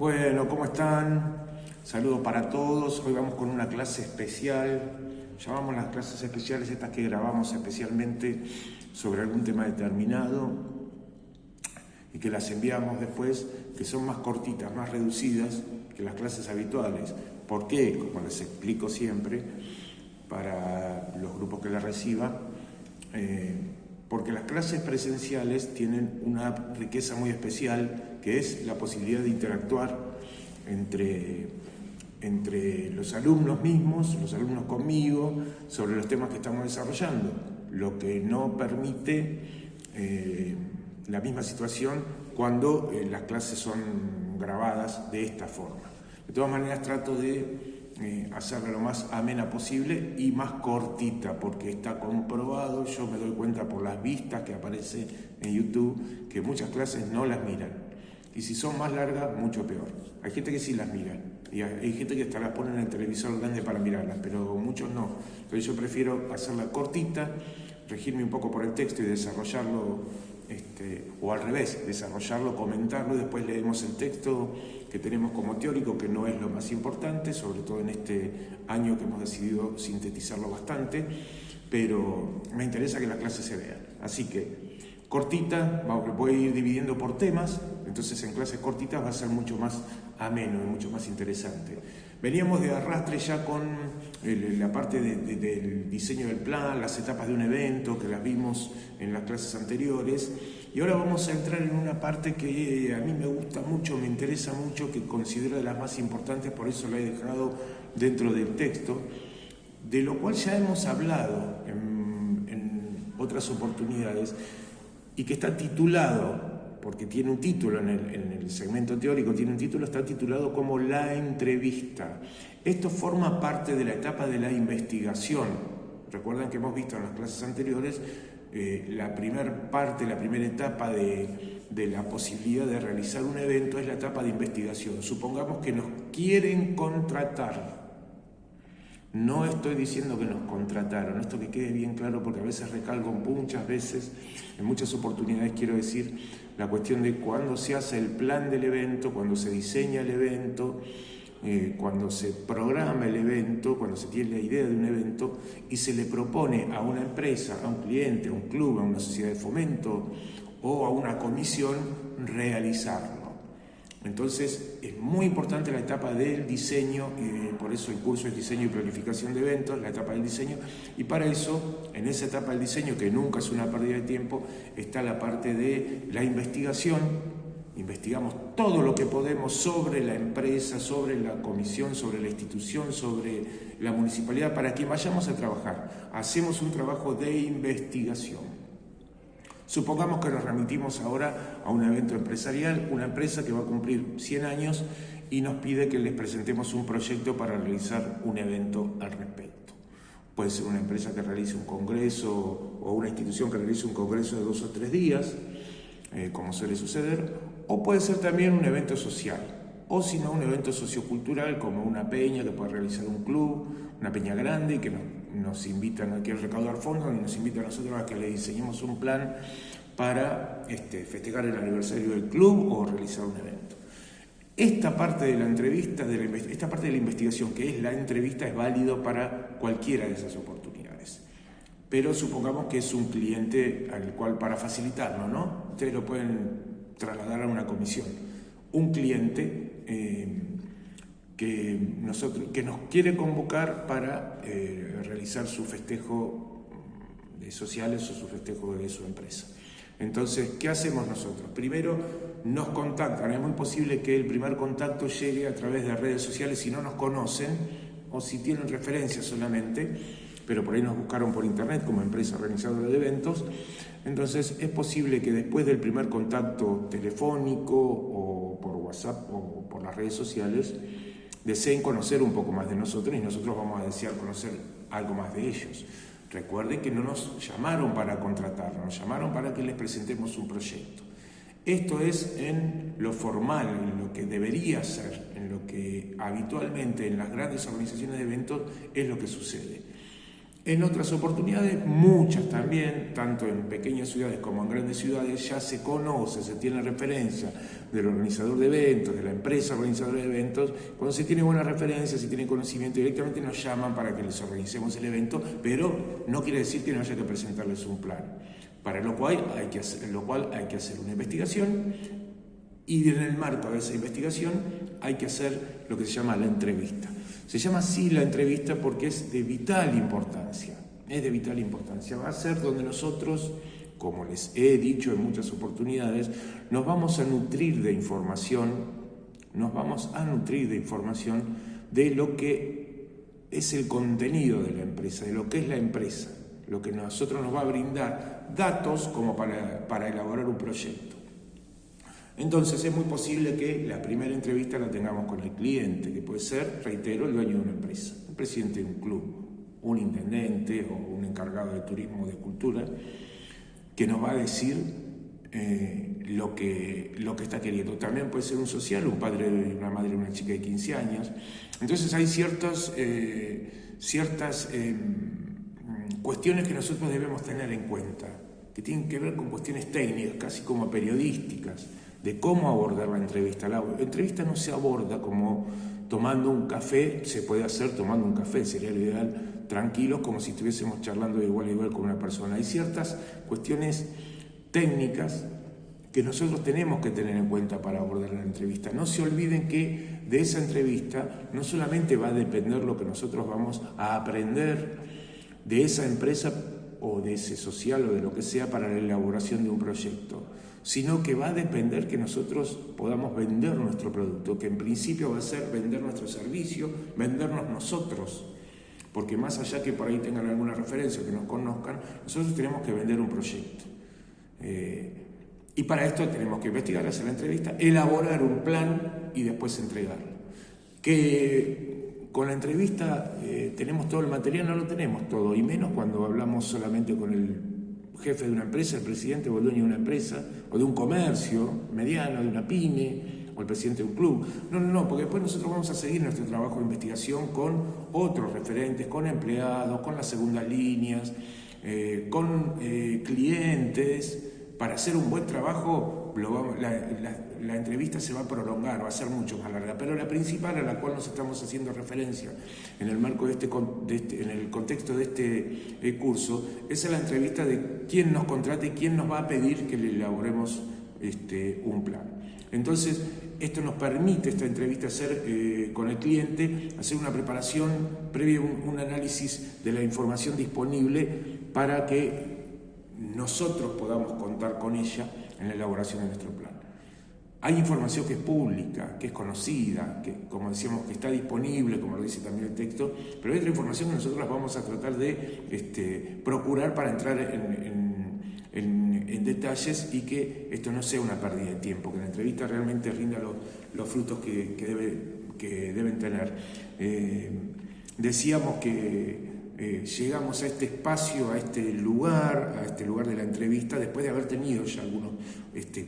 Bueno, ¿cómo están? Saludos para todos. Hoy vamos con una clase especial. Llamamos las clases especiales estas que grabamos especialmente sobre algún tema determinado y que las enviamos después, que son más cortitas, más reducidas que las clases habituales. ¿Por qué? Como les explico siempre, para los grupos que las reciban, porque las clases presenciales tienen una riqueza muy especial, que es la posibilidad de interactuar entre los alumnos mismos, los alumnos conmigo, sobre los temas que estamos desarrollando, lo que no permite la misma situación cuando las clases son grabadas de esta forma. De todas maneras trato de hacerla lo más amena posible y más cortita, porque está comprobado, yo me doy cuenta por las vistas que aparecen en YouTube, que muchas clases no las miran. Y si son más largas, mucho peor. Hay gente que sí las mira, y hay gente que hasta las pone en el televisor grande para mirarlas, pero muchos no. Entonces yo prefiero hacerla cortita, regirme un poco por el texto y desarrollarlo, o al revés, desarrollarlo, comentarlo, y después leemos el texto que tenemos como teórico, que no es lo más importante, sobre todo en este año que hemos decidido sintetizarlo bastante, pero me interesa que la clase se vea. Así que cortita, voy a ir dividiendo por temas, entonces en clases cortitas va a ser mucho más ameno y mucho más interesante. Veníamos de arrastre ya con la parte del diseño del plan, las etapas de un evento, que las vimos en las clases anteriores, y ahora vamos a entrar en una parte que a mí me gusta mucho, me interesa mucho, que considero de las más importantes, por eso la he dejado dentro del texto, de lo cual ya hemos hablado en otras oportunidades, y que está titulado, porque tiene un título en el segmento teórico, tiene un título, está titulado como La entrevista. Esto forma parte de la etapa de la investigación. Recuerden que hemos visto en las clases anteriores la primera parte, la primera etapa de la posibilidad de realizar un evento es la etapa de investigación. Supongamos que nos quieren contratar. No estoy diciendo que nos contrataron, esto que quede bien claro, porque a veces recalco muchas veces, en muchas oportunidades quiero decir, la cuestión de cuando se hace el plan del evento, cuando se diseña el evento, cuando se programa el evento, cuando se tiene la idea de un evento y se le propone a una empresa, a un cliente, a un club, a una sociedad de fomento o a una comisión realizarlo. Entonces es muy importante la etapa del diseño, por eso el curso es diseño y planificación de eventos, la etapa del diseño, y para eso, en esa etapa del diseño, que nunca es una pérdida de tiempo, está la parte de la investigación. Investigamos todo lo que podemos sobre la empresa, sobre la comisión, sobre la institución, sobre la municipalidad, para que vayamos a trabajar. Hacemos un trabajo de investigación. Supongamos que nos remitimos ahora a un evento empresarial, una empresa que va a cumplir 100 años y nos pide que les presentemos un proyecto para realizar un evento al respecto. Puede ser una empresa que realice un congreso o una institución que realice un congreso de 2 o 3 días, como suele suceder, o puede ser también un evento social, o si no un evento sociocultural como una peña que puede realizar un club, una peña grande que nos invitan, no quiere recaudar fondos, y nos invita a nosotros a que le diseñemos un plan para festejar el aniversario del club o realizar un evento. Esta parte de la entrevista, esta parte de la investigación, que es la entrevista, es válido para cualquiera de esas oportunidades. Pero supongamos que es un cliente al cual, para facilitarlo, ¿no? Ustedes lo pueden trasladar a una comisión. Un cliente que nos quiere convocar para realizar su festejo de sociales o su festejo de su empresa. Entonces, ¿qué hacemos nosotros? Primero nos contactan. Es muy posible que el primer contacto llegue a través de redes sociales si no nos conocen o si tienen referencias solamente, pero por ahí nos buscaron por internet como empresa organizadora de eventos. Entonces es posible que después del primer contacto telefónico o por WhatsApp o por las redes sociales deseen conocer un poco más de nosotros y nosotros vamos a desear conocer algo más de ellos. Recuerden que no nos llamaron para contratarnos, nos llamaron para que les presentemos un proyecto. Esto es en lo formal, en lo que debería ser, en lo que habitualmente en las grandes organizaciones de eventos es lo que sucede. En otras oportunidades, muchas también, tanto en pequeñas ciudades como en grandes ciudades, ya se conoce, se tiene referencia del organizador de eventos, de la empresa organizadora de eventos. Cuando se tiene buena referencia, se tiene conocimiento, directamente nos llaman para que les organicemos el evento, pero no quiere decir que no haya que presentarles un plan. Para lo cual hay que hacer una investigación, y en el marco de esa investigación hay que hacer lo que se llama la entrevista. Se llama así la entrevista porque es de vital importancia. Es de vital importancia. Va a ser donde nosotros, como les he dicho en muchas oportunidades, nos vamos a nutrir de información, de lo que es el contenido de la empresa, de lo que es la empresa, lo que nosotros nos va a brindar datos como para elaborar un proyecto. Entonces es muy posible que la primera entrevista la tengamos con el cliente, que puede ser, reitero, el dueño de una empresa, el presidente de un club, un intendente o un encargado de turismo o de cultura, que nos va a decir lo que está queriendo. También puede ser un social, un padre, una madre de una chica de 15 años. Entonces hay ciertas cuestiones que nosotros debemos tener en cuenta, que tienen que ver con cuestiones técnicas, casi como periodísticas, de cómo abordar la entrevista. La entrevista no se aborda como tomando un café, se puede hacer tomando un café, sería lo ideal, tranquilos, como si estuviésemos charlando de igual a igual con una persona. Hay ciertas cuestiones técnicas que nosotros tenemos que tener en cuenta para abordar la entrevista. No se olviden que de esa entrevista no solamente va a depender lo que nosotros vamos a aprender de esa empresa o de ese social o de lo que sea para la elaboración de un proyecto, sino que va a depender que nosotros podamos vender nuestro producto, que en principio va a ser vender nuestro servicio, vendernos nosotros, porque más allá que por ahí tengan alguna referencia o que nos conozcan, nosotros tenemos que vender un proyecto. Y para esto tenemos que investigar, hacer la entrevista, elaborar un plan y después entregarlo. Que con la entrevista tenemos todo el material, no lo tenemos todo, y menos cuando hablamos solamente con el jefe de una empresa, el presidente o el dueño de una empresa, o de un comercio mediano, de una pyme, o el presidente de un club. No, porque después nosotros vamos a seguir nuestro trabajo de investigación con otros referentes, con empleados, con las segundas líneas, con clientes. Para hacer un buen trabajo, la entrevista se va a prolongar, va a ser mucho más larga, pero la principal a la cual nos estamos haciendo referencia en el marco en el contexto de este curso, es la entrevista de quién nos contrata y quién nos va a pedir que le elaboremos un plan. Entonces, esto nos permite, esta entrevista, hacer con el cliente, hacer una preparación previa, un análisis de la información disponible para que nosotros podamos contar con ella en la elaboración de nuestro plan. Hay información que es pública, que es conocida, que, como decíamos, que está disponible, como lo dice también el texto, pero hay otra información que nosotros vamos a tratar de procurar para entrar en detalles y que esto no sea una pérdida de tiempo, que la entrevista realmente rinda los frutos que deben tener. Decíamos que llegamos a este espacio, a este lugar de la entrevista, después de haber tenido ya algunos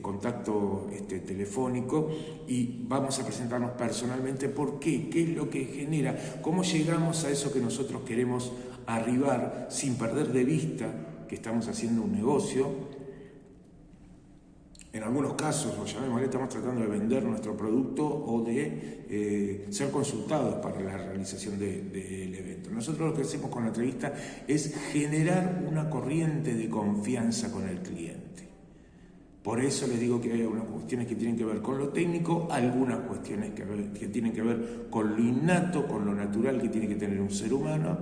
contacto telefónico, y vamos a presentarnos personalmente. ¿Por qué? ¿Qué es lo que genera? ¿Cómo llegamos a eso que nosotros queremos arribar sin perder de vista que estamos haciendo un negocio? En algunos casos, o llamémosle, estamos tratando de vender nuestro producto o de ser consultados para la realización del evento. Nosotros lo que hacemos con la entrevista es generar una corriente de confianza con el cliente. Por eso les digo que hay algunas cuestiones que tienen que ver con lo técnico, algunas cuestiones que tienen que ver con lo innato, con lo natural que tiene que tener un ser humano,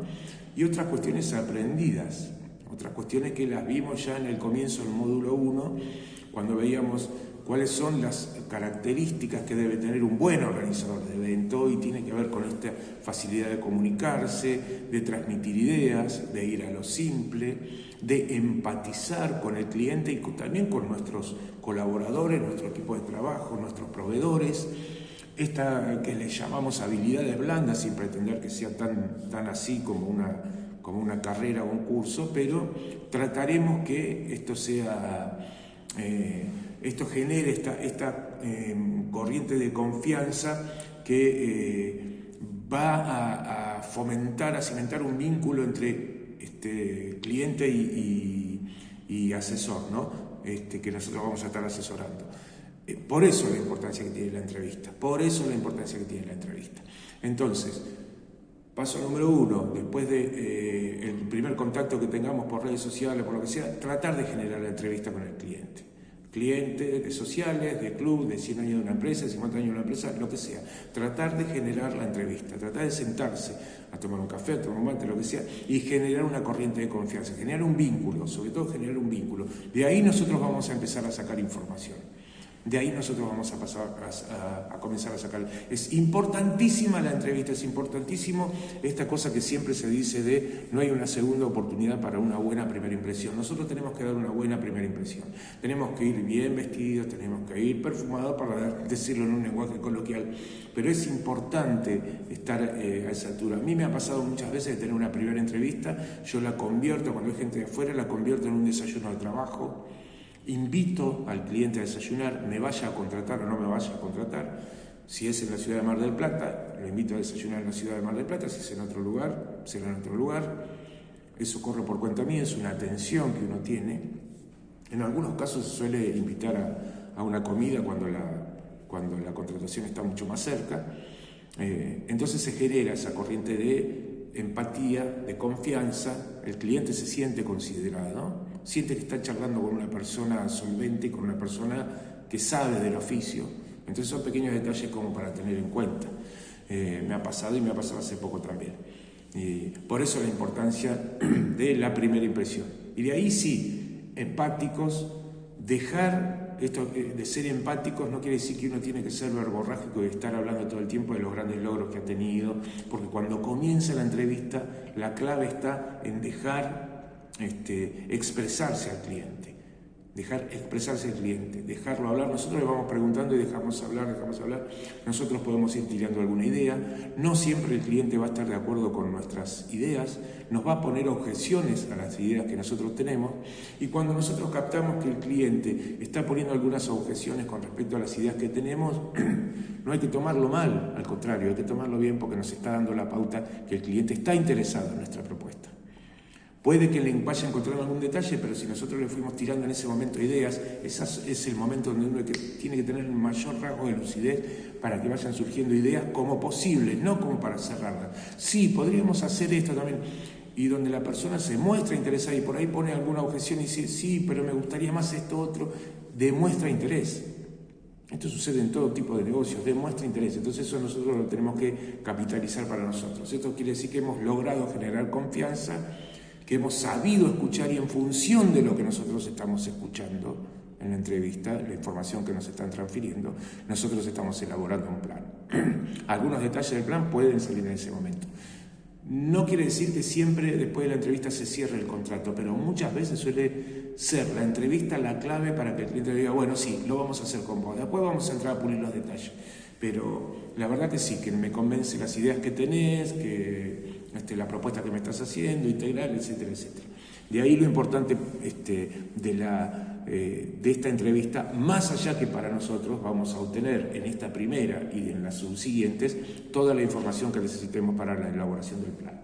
y otras cuestiones aprendidas, otras cuestiones que las vimos ya en el comienzo del módulo 1, cuando veíamos cuáles son las características que debe tener un buen organizador de evento, y tiene que ver con esta facilidad de comunicarse, de transmitir ideas, de ir a lo simple, de empatizar con el cliente y también con nuestros colaboradores, nuestro equipo de trabajo, nuestros proveedores. Esta que le llamamos habilidades blandas, sin pretender que sea tan así como una carrera o un curso, pero trataremos que esto sea... esto genere esta corriente de confianza que va a fomentar, a cimentar un vínculo entre cliente y asesor, ¿no? Que nosotros vamos a estar asesorando. Por eso la importancia que tiene la entrevista, Entonces, paso número 1, después de el primer contacto que tengamos por redes sociales, por lo que sea, tratar de generar la entrevista con el cliente. Cliente de sociales, de club, de 100 años de una empresa, de 50 años de una empresa, lo que sea. Tratar de generar la entrevista, tratar de sentarse a tomar un café, a tomar un mate, lo que sea, y generar una corriente de confianza, generar un vínculo, sobre todo generar un vínculo. De ahí nosotros vamos a empezar a sacar información. De ahí nosotros vamos a pasar a comenzar a sacar. Es importantísima la entrevista, es importantísimo esta cosa que siempre se dice de no hay una segunda oportunidad para una buena primera impresión. Nosotros tenemos que dar una buena primera impresión. Tenemos que ir bien vestidos, tenemos que ir perfumados, para decirlo en un lenguaje coloquial. Pero es importante estar a esa altura. A mí me ha pasado muchas veces de tener una primera entrevista, yo la convierto, cuando hay gente de afuera, la convierto en un desayuno de trabajo. Invito al cliente a desayunar, me vaya a contratar o no me vaya a contratar. Si es en la ciudad de Mar del Plata, lo invito a desayunar en la ciudad de Mar del Plata. Si es en otro lugar, será en otro lugar. Eso corre por cuenta mía, es una atención que uno tiene. En algunos casos se suele invitar a una comida cuando la contratación está mucho más cerca. Entonces se genera esa corriente de empatía, de confianza, el cliente se siente considerado, siente que está charlando con una persona solvente, con una persona que sabe del oficio. Entonces son pequeños detalles como para tener en cuenta. Me ha pasado y me ha pasado hace poco también. Por eso la importancia de la primera impresión. Y de ahí sí, empáticos, dejar esto de ser empáticos no quiere decir que uno tiene que ser verborrágico y estar hablando todo el tiempo de los grandes logros que ha tenido, porque cuando comienza la entrevista, la clave está en dejar expresarse al cliente. Dejarlo hablar. Nosotros le vamos preguntando y dejamos hablar. Nosotros podemos ir tirando alguna idea. No siempre el cliente va a estar de acuerdo con nuestras ideas, nos va a poner objeciones a las ideas que nosotros tenemos, y cuando nosotros captamos que el cliente está poniendo algunas objeciones con respecto a las ideas que tenemos, no hay que tomarlo mal, al contrario, hay que tomarlo bien, porque nos está dando la pauta que el cliente está interesado en nuestra propuesta. Puede que le vaya encontrando algún detalle, pero si nosotros le fuimos tirando en ese momento ideas, ese es el momento donde uno tiene que tener el mayor rasgo de lucidez para que vayan surgiendo ideas como posibles, no como para cerrarlas. Sí, podríamos hacer esto también. Y donde la persona se muestra interesada y por ahí pone alguna objeción y dice, sí, pero me gustaría más esto otro, demuestra interés. Esto sucede en todo tipo de negocios, demuestra interés. Entonces eso nosotros lo tenemos que capitalizar para nosotros. Esto quiere decir que hemos logrado generar confianza, que hemos sabido escuchar, y en función de lo que nosotros estamos escuchando en la entrevista, la información que nos están transfiriendo, nosotros estamos elaborando un plan. Algunos detalles del plan pueden salir en ese momento. No quiere decir que siempre después de la entrevista se cierre el contrato, pero muchas veces suele ser la entrevista la clave para que el cliente diga, bueno, sí, lo vamos a hacer con vos, después vamos a entrar a pulir los detalles. Pero la verdad que sí, que me convence las ideas que tenés, que la propuesta que me estás haciendo, integral, etcétera, etcétera. De ahí lo importante de esta entrevista, más allá que para nosotros vamos a obtener en esta primera y en las subsiguientes toda la información que necesitemos para la elaboración del plan.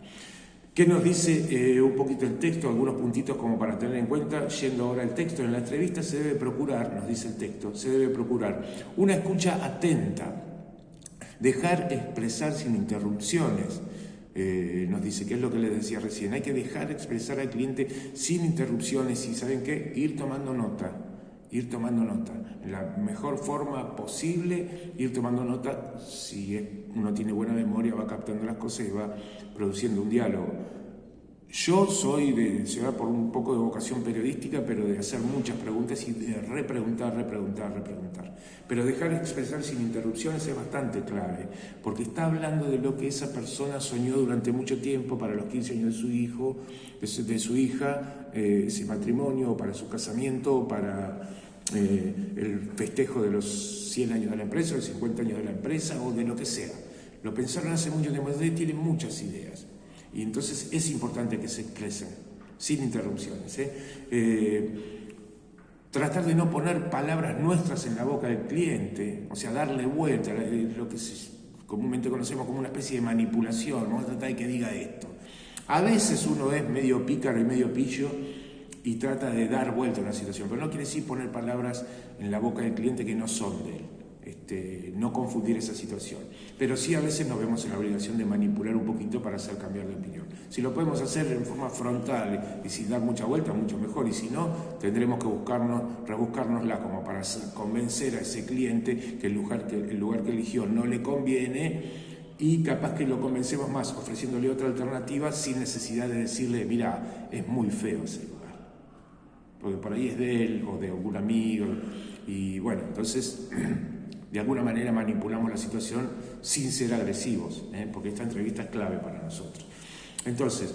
¿Qué nos dice un poquito el texto? Algunos puntitos como para tener en cuenta. Yendo ahora al texto, en la entrevista se debe procurar, nos dice el texto, se debe procurar una escucha atenta, dejar expresar sin interrupciones. Nos dice, ¿qué es lo que les decía recién? Hay que dejar expresar al cliente sin interrupciones y, ¿saben qué? Ir tomando nota, la mejor forma posible, ir tomando nota. Si uno tiene buena memoria, va captando las cosas y va produciendo un diálogo. Yo soy se va por un poco de vocación periodística, pero de hacer muchas preguntas y de repreguntar. Pero dejar expresar sin interrupciones es bastante clave, porque está hablando de lo que esa persona soñó durante mucho tiempo para los 15 años de su hijo, de su hija, ese matrimonio, para su casamiento, para el festejo de los 100 años de la empresa, los 50 años de la empresa, o de lo que sea. Lo pensaron hace mucho tiempo, tienen muchas ideas. Y entonces es importante que se expresen sin interrupciones. Tratar de no poner palabras nuestras en la boca del cliente, o sea, darle vuelta, lo que comúnmente conocemos como una especie de manipulación. Vamos a tratar de que diga esto. A veces uno es medio pícaro y medio pillo y trata de dar vuelta a una situación, pero no quiere decir poner palabras en la boca del cliente que no son de él. No confundir esa situación. Pero sí a veces nos vemos en la obligación de manipular un poquito para hacer cambiar de opinión. Si lo podemos hacer en forma frontal y sin dar mucha vuelta, mucho mejor. Y si no, tendremos que rebuscárnosla como para convencer a ese cliente que el lugar que eligió no le conviene, y capaz que lo convencemos más ofreciéndole otra alternativa sin necesidad de decirle, mira, es muy feo ese lugar, porque por ahí es de él o de algún amigo. Y bueno, entonces de alguna manera manipulamos la situación sin ser agresivos, porque esta entrevista es clave para nosotros. Entonces,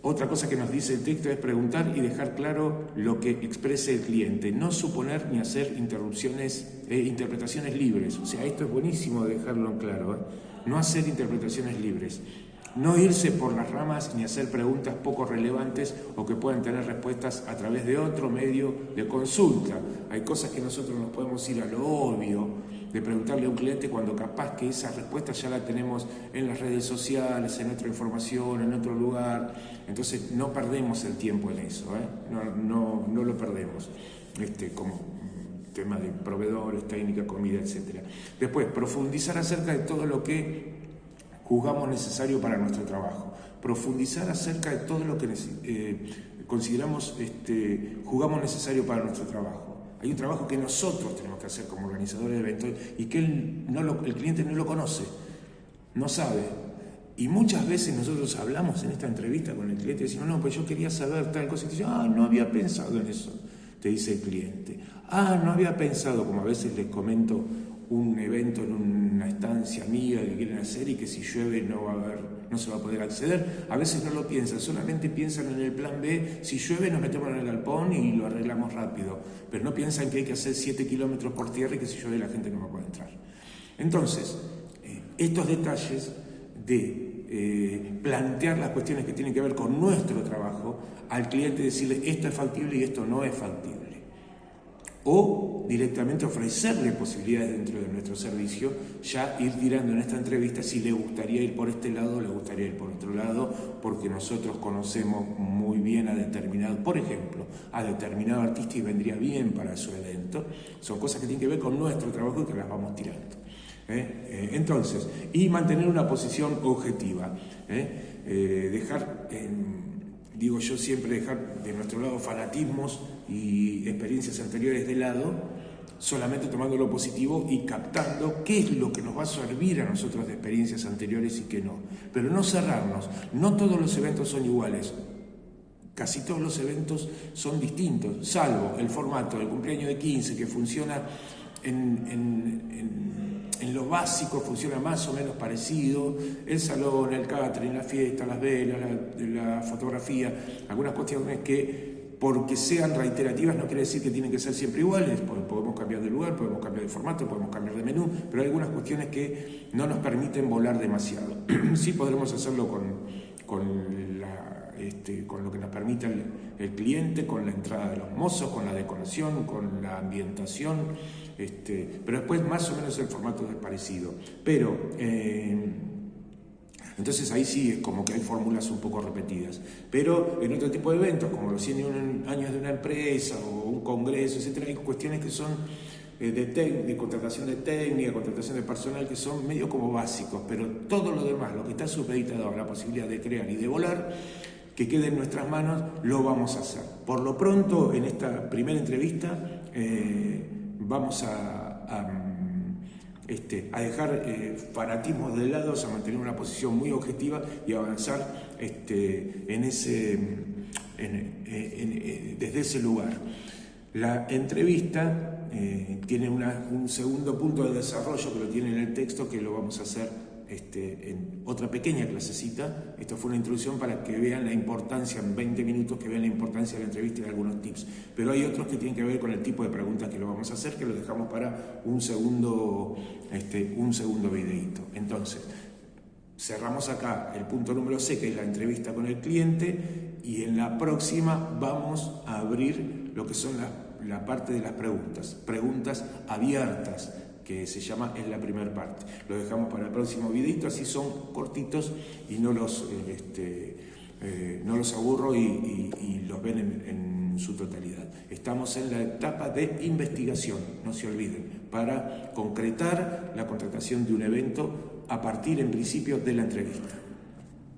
otra cosa que nos dice el texto es preguntar y dejar claro lo que exprese el cliente, no suponer ni hacer interpretaciones libres. O sea, esto es buenísimo de dejarlo en claro, no hacer interpretaciones libres. No irse por las ramas ni hacer preguntas poco relevantes o que puedan tener respuestas a través de otro medio de consulta. Hay cosas que nosotros nos podemos ir a lo obvio de preguntarle a un cliente cuando capaz que esa respuesta ya la tenemos en las redes sociales, en otra información, en otro lugar. Entonces no perdemos el tiempo en eso, no lo perdemos, como tema de proveedores, técnica, comida, etc. Después, profundizar acerca de todo lo que juzgamos necesario para nuestro trabajo. Profundizar acerca de todo lo que consideramos, juzgamos necesario para nuestro trabajo. Hay un trabajo que nosotros tenemos que hacer como organizadores de eventos y que el cliente no lo conoce, no sabe. Y muchas veces nosotros hablamos en esta entrevista con el cliente y decimos, no, pues yo quería saber tal cosa. Y dice, no había pensado en eso, te dice el cliente. No había pensado, como a veces les comento, un evento en una estancia amiga que quieren hacer y que si llueve no se va a poder acceder. A veces no lo piensan, solamente piensan en el plan B, si llueve nos metemos en el galpón y lo arreglamos rápido, pero no piensan que hay que hacer 7 kilómetros por tierra y que si llueve la gente no va a poder entrar. Entonces, estos detalles de plantear las cuestiones que tienen que ver con nuestro trabajo, al cliente decirle esto es factible y esto no es factible. O directamente ofrecerle posibilidades dentro de nuestro servicio, ya ir tirando en esta entrevista si le gustaría ir por este lado o le gustaría ir por otro lado, porque nosotros conocemos muy bien por ejemplo, a determinado artista y vendría bien para su evento. Son cosas que tienen que ver con nuestro trabajo y que las vamos tirando. Entonces, y mantener una posición objetiva. Digo yo siempre, dejar de nuestro lado fanatismos y experiencias anteriores de lado, solamente tomando lo positivo y captando qué es lo que nos va a servir a nosotros de experiencias anteriores y qué no. Pero no cerrarnos, no todos los eventos son iguales, casi todos los eventos son distintos, salvo el formato del cumpleaños de 15 que funciona en lo básico, funciona más o menos parecido, el salón, el catering, la fiesta, las velas, la fotografía, algunas cuestiones que porque sean reiterativas no quiere decir que tienen que ser siempre iguales, podemos cambiar de lugar, podemos cambiar de formato, podemos cambiar de menú, pero hay algunas cuestiones que no nos permiten volar demasiado. Sí podremos hacerlo con lo que nos permite el cliente, con la entrada de los mozos, con la decoración, con la ambientación, pero después más o menos el formato es parecido. Pero entonces ahí sí es como que hay fórmulas un poco repetidas. Pero en otro tipo de eventos, como los 100 años de una empresa o un congreso, etcétera, hay cuestiones que son de contratación de técnica, contratación de personal, que son medio como básicos, pero todo lo demás, lo que está supeditado a la posibilidad de crear y de volar, que quede en nuestras manos, lo vamos a hacer. Por lo pronto, en esta primera entrevista, vamos a dejar fanatismos de lado, a mantener una posición muy objetiva y avanzar desde ese lugar. La entrevista tiene un segundo punto de desarrollo que lo tiene en el texto, que lo vamos a hacer en otra pequeña clasecita. Esto fue una introducción para que vean la importancia, en 20 minutos, que vean la importancia de la entrevista y algunos tips. Pero hay otros que tienen que ver con el tipo de preguntas que lo vamos a hacer, que lo dejamos para un segundo videíto. Entonces, cerramos acá el punto número C, que es la entrevista con el cliente, y en la próxima vamos a abrir lo que son la parte de las preguntas abiertas, que se llama en la primera parte. Lo dejamos para el próximo videito, así son cortitos y no los no los aburro y los ven en su totalidad. Estamos en la etapa de investigación, no se olviden, para concretar la contratación de un evento a partir, en principio, de la entrevista.